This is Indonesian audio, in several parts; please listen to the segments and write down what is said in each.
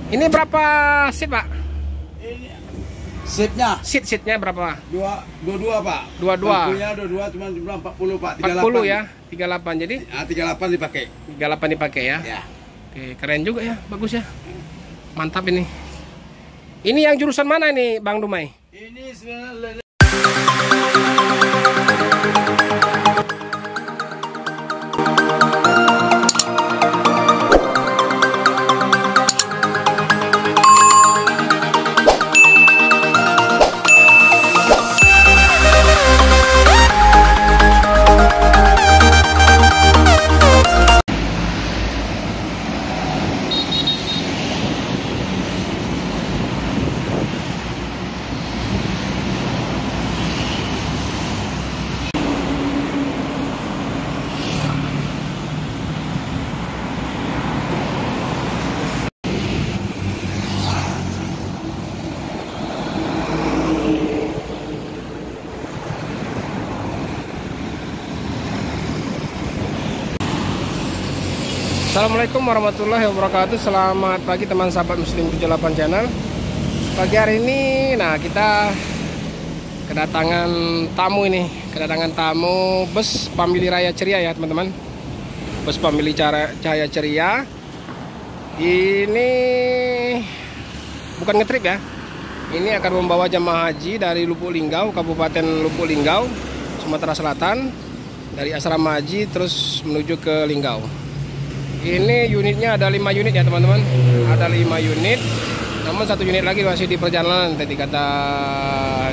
Ini berapa seat, Pak? Ini seatnya. Seatnya berapa? Dua, Pak. Dua. Bangkunya dua, cuma jumlah 40, Pak. 40 ya, 38. Jadi 38 dipakai. 38 dipakai ya. Ya. Oke, keren juga ya, bagus ya. Mantap ini. Ini yang jurusan mana nih, Bang Dumai? Ini sebenarnya Assalamualaikum warahmatullahi wabarakatuh. Selamat pagi teman sahabat Muslim 78 channel. Pagi hari ini, nah kita kedatangan tamu ini. Kedatangan tamu bus Family Raya Ceria ya teman-teman. Bus Family Cahaya Ceria. Ini bukan ngetrip ya. Ini akan membawa jemaah haji dari Lubuk Linggau, Kabupaten Lubuk Linggau, Sumatera Selatan. Dari asrama haji terus menuju ke Linggau. Ini unitnya ada 5 unit ya teman-teman. Ada 5 unit. Namun 1 unit lagi masih di perjalanan tadi kata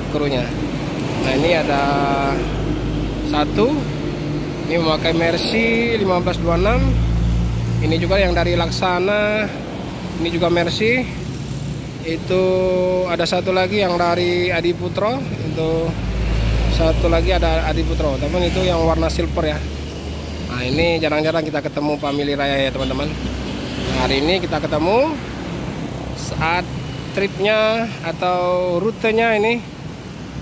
krunya. Nah ini ada 1. Ini memakai Mercy 1526. Ini juga yang dari Laksana. Ini juga Mercy. Itu ada 1 lagi yang dari Adiputro. Itu 1 lagi ada Adiputro. Teman itu yang warna silver ya. Nah ini jarang-jarang kita ketemu Family Raya ya teman-teman. Nah, hari ini kita ketemu saat tripnya atau rutenya ini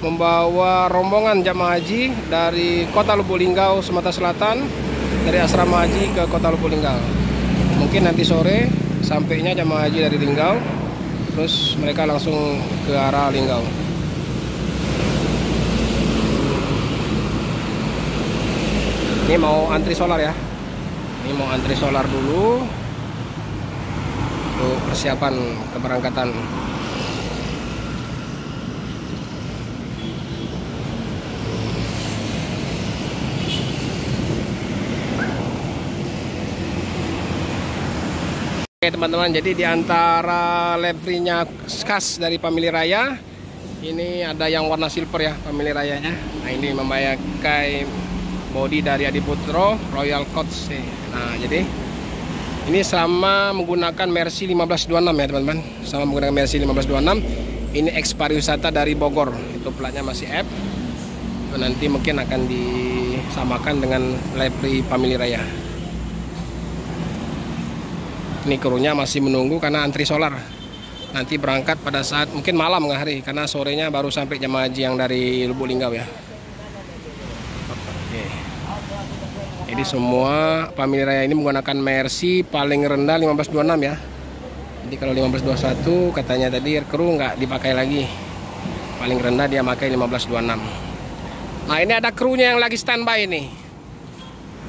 membawa rombongan jamaah haji dari kota Lubuk Linggau, Sumatera Selatan, dari asrama haji ke kota Lubuk Linggau. Mungkin nanti sore sampainya jamaah haji dari Linggau, terus mereka langsung ke arah Linggau. Ini mau antri solar ya. Ini mau antri solar dulu untuk persiapan keberangkatan. Oke teman-teman, jadi di antara liverynya khas dari Family Raya, ini ada yang warna silver ya Family Rayanya. Nah ini memakai body dari Adiputro Royal Coach. Nah jadi ini sama menggunakan Mercy 1526 ya teman-teman. Sama menggunakan Mercy 1526. Ini ex pariwisata dari Bogor. Itu platnya masih F. Itu nanti mungkin akan disamakan dengan livery Family Raya. Ini krunya masih menunggu karena antri solar. Nanti berangkat pada saat mungkin malam nggak hari, karena sorenya baru sampai jemaah haji yang dari Lubuk Linggau ya. Jadi semua Family Raya ini menggunakan Mercy paling rendah 1526 ya. Jadi kalau 1521 katanya tadi kru nggak dipakai lagi. Paling rendah dia pakai 1526. Nah ini ada krunya yang lagi standby ini.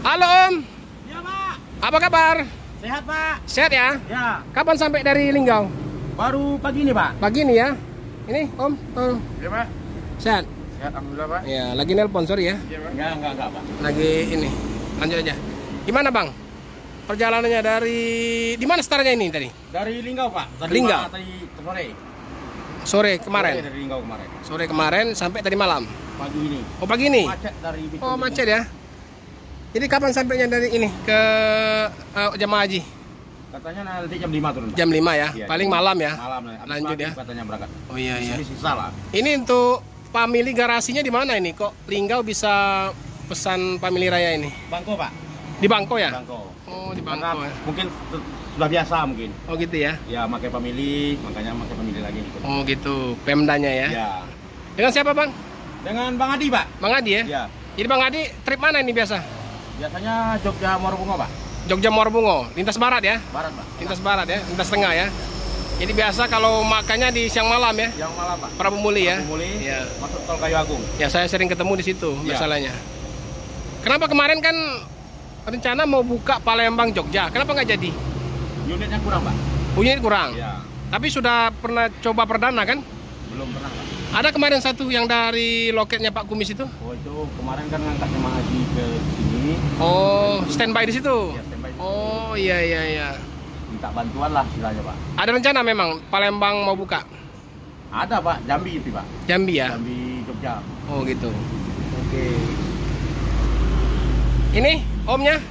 Halo Om. Ya Pak. Apa kabar? Sehat Pak. Sehat ya? Ya. Kapan sampai dari Linggau? Baru pagi ini Pak. Pagi nih ya. Ini Om. Ya Pak. Sehat? Sehat Alhamdulillah Pak. Ya lagi nelpon sorry ya. Ya, Pak. Enggak Pak. Lagi ini. Lanjut aja. Gimana Bang? Perjalanannya dari di mana startnya ini tadi? Dari Linggau Pak. Tadi Linggau? Tadi sore. Sore kemarin? Sore dari Linggau kemarin. Sore kemarin sampai tadi malam? Pagi ini. Oh pagi ini? Macet dari Bitung. Oh macet ya? Jadi kapan sampainya dari ini ke jemaah haji? Katanya nanti jam 5 turun Pak. Jam 5 ya? Iya, Paling malam ya? Malam. Lanjut ya? Katanya berangkat. Oh iya iya. Ini sisa lah. Ini untuk family garasinya di mana ini? Kok Linggau bisa pesan Family Raya ini? Bangko Pak. Di Bangko ya? Bangko. Oh di Karena Bangko ya? mungkin sudah biasa mungkin. Oh gitu ya? Ya pakai family, makanya pakai family lagi. Oh gitu, Pemdanya ya? Ya. Dengan siapa Bang? Dengan Bang Adi Pak. Bang Adi ya? Ya. Jadi Bang Adi trip mana ini biasa? Biasanya Jogja Muarbungo Pak. Jogja Muarbungo, lintas barat ya? Barat Pak. Lintas barat ya? Lintas tengah ya? Jadi biasa kalau makannya di siang malam ya, Yang malam Pak. Prabu Muli ya. Prabu Muli, Iya. masuk tol Kayu Agung. Ya saya sering ketemu di situ Iya. masalahnya. Kenapa kemarin kan rencana mau buka Palembang Jogja, kenapa nggak jadi? Unitnya kurang Pak. Unit kurang. Iya. Tapi sudah pernah coba perdana kan? Belum pernah Pak. Ada kemarin satu yang dari loketnya Pak Kumis itu. Oh itu kemarin kan ngangkat jemaah haji ke sini. Oh, standby di situ. Ya, standby. Oh, iya iya iya. Minta bantuan lah istilahnya Pak. Ada rencana memang Palembang mau buka? Ada Pak, Jambi itu Pak. Jambi ya? Jambi Jogja. Oh, gitu. Oke. Ini omnya?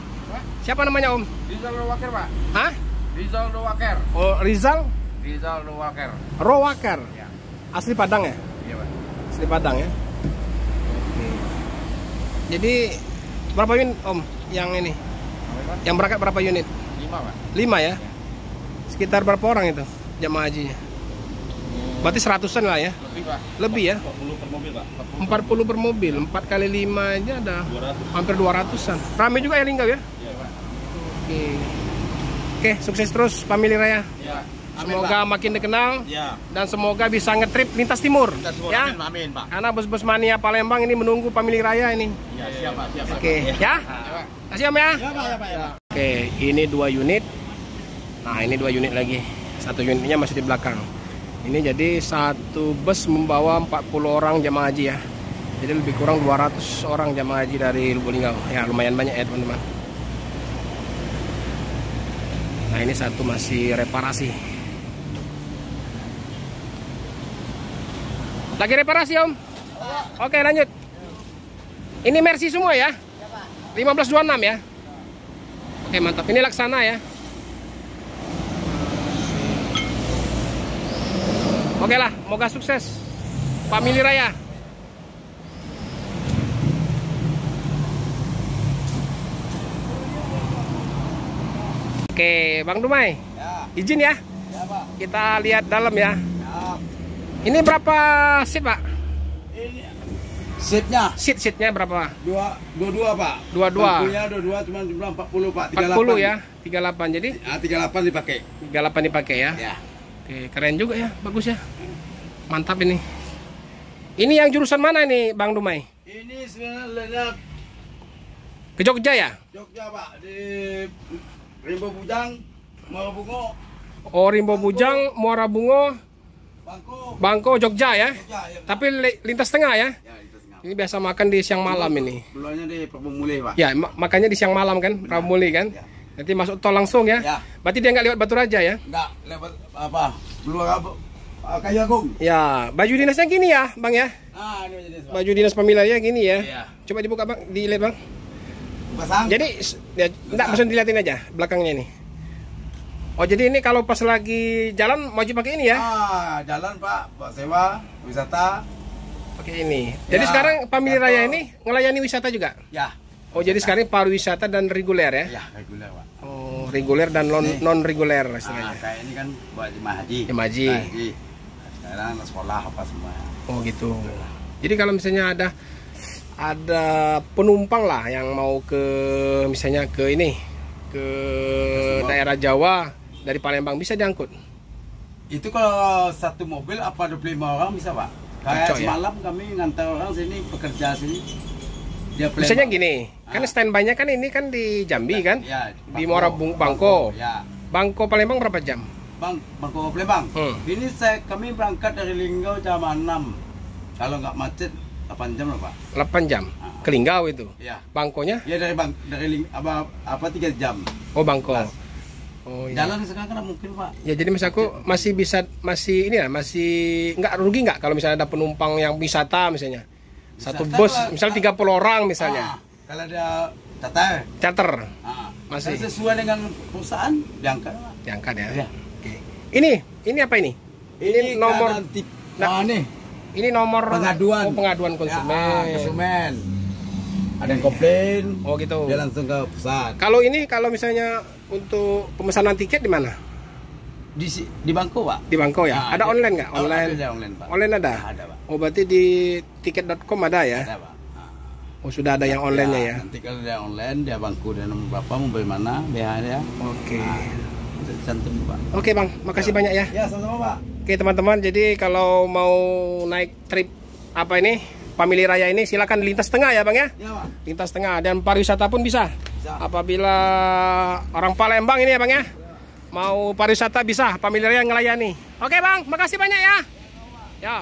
Siapa namanya Om? Rizal Rowaker pak. Hah? Rizal Rowaker. Oh, Rizal Rizal Rowaker. Rowaker. Ya. Asli Padang ya? Iya pak. Asli Padang ya. Oke. Jadi berapa unit Om yang ini? Yang berangkat berapa unit? 5 pak. 5 ya? Sekitar berapa orang itu jamaah hajinya? Berarti 100-an lah ya? Lebih pak. Lebih ya? 40 per mobil Pak. 40 per mobil, 4 kali 5 aja ada 200. hampir 200-an. Rame juga ya Linggau ya? Iya Pak. Oke. Oke, sukses terus Family Raya. Iya. Semoga makin dikenal Iya. dan semoga bisa ngetrip lintas timur. Kita semua Ya. amin Pak. Karena bos-bos mania Palembang ini menunggu Family Raya ini. Iya, siap Pak, siap Pak. Oke, ya. Kasih Om ya. Ya Pak, ya Pak, ya Pak. Oke, ini 2 unit. Nah, ini 2 unit lagi. Satu unitnya masih di belakang. Ini jadi satu bus membawa 40 orang jamaah haji ya. Jadi lebih kurang 200 orang jamaah haji dari Lubuk Linggau. Ya, lumayan banyak ya, teman-teman. Nah, ini satu masih reparasi. Lagi reparasi, Om? Oke, lanjut. Ini Mercy semua ya? 1526 ya? Oke, mantap. Ini Laksana ya? Oke lah, moga sukses Family Raya. Oke, Bang Dumai, Ya. izin ya, Ya pak. kita lihat dalam ya. Ya. Ini berapa seat Pak? Ini seatnya Seatnya berapa? 22 pak. 22. Bangkunya 22 cuma jumlah 40 pak. 40 ya, 38. Jadi 38 dipakai. 38 dipakai ya. Ya. Oke, keren juga ya, bagus ya. Mantap ini. Ini yang jurusan mana nih Bang Dumai? Ini sebenarnya Ke Jogja ya? Jogja pak, di Rimbo Bujang, Muara Bungo, Oh, Rimbo Bujang, Muara Bungo, Bangko, Bangko, Jogja ya. Jogja ya. Tapi lintas tengah ya. Ya itu sengaja. Ini biasa makan di siang malam ini. Belumnya di Prabu Muli pak. Ya, makannya di siang malam kan, Prabu Muli kan. Ya. Nanti masuk tol langsung ya. Ya. Berarti dia nggak lewat Batu Raja ya? Enggak, lewat apa? Belum apa? Kayu Agung. Ya, baju dinasnya gini ya, Bang ya. Ah, ini jenis pak. Baju dinas pemilihannya gini ya. Iya. Coba dibuka Bang, dilihat Bang. Pasang. Jadi, ya, enggak langsung dilihatin aja belakangnya ini. Oh, jadi ini kalau pas lagi jalan wajib pakai ini ya? Jalan pak, buat sewa, wisata. Pakai ini. Jadi Ya, sekarang Family Raya atau- ini ngelayani wisata juga? Ya. Oh, jadi sekarang pariwisata dan reguler ya? Ya, reguler pak. Oh, reguler dan non reguler istilahnya. Kayak ini kan buat jemaah haji. Jemaah haji. Jemaah haji. Sekarang sekolah apa semua. Oh, gitu. Jadi kalau misalnya ada penumpang lah yang mau ke misalnya ke ini ke daerah Jawa dari Palembang bisa diangkut. Itu kalau satu mobil apa 25 orang bisa pak? Kayak Cocok, ya? semalam kami ngantar orang sini pekerja sini. Dia Misalnya Palembang. gini, kan standby-nya kan ini kan di Jambi kan? Ya, Di Muara Bangko. Ya. Bangko Palembang berapa jam? Bangko Palembang. Hmm. Ini kami berangkat dari Linggau jam 6. Kalau nggak macet 8 jam lah pak. 8 jam. Ke Linggau itu. Ya. Bangkonya? Ya dari apa 3 jam. Oh, Bangko. Pas. Oh, iya. Jalan sekarang kan mungkin pak. Ya jadi mas aku masih bisa ini ya masih nggak rugi nggak kalau misalnya ada penumpang yang wisata misalnya satu Wisata bus lah, misalnya 30 orang misalnya Kalau dia catat. charter Masih Masih. sesuai dengan perusahaan diangkat pak. diangkat ya. Ya. Oke. Ini apa ini? Ini nomor keadaan nah, nih ini nomor pengaduan. oh, pengaduan konsumen. Ya, konsumen. Ada yang komplain, Oh gitu. dia langsung ke pusat. Kalau ini kalau misalnya untuk pemesanan tiket di mana? Di Bangko pak. Di Bangko ya. Nah, Ada online nggak? Oh, Online. ada online pak. Online ada? Ada pak. Oh berarti di tiket.com ada ya? Ada pak. Oh sudah ada yang online-nya ya. Nanti kalau dia online dia Bangko dan bapak mau beli mana BH dia. Oke. Nah, Santum Pak. Oke Bang, makasih banyak ya. Ya, sama-sama Pak. Oke teman-teman, jadi kalau mau naik trip apa ini Family Raya ini silakan lintas tengah ya Bang ya. Ya Pak. Lintas tengah dan pariwisata pun bisa. Bisa. Apabila orang Palembang ini ya Bang ya, mau pariwisata bisa, Family Raya ngelayani. Oke Bang, makasih banyak ya. Ya.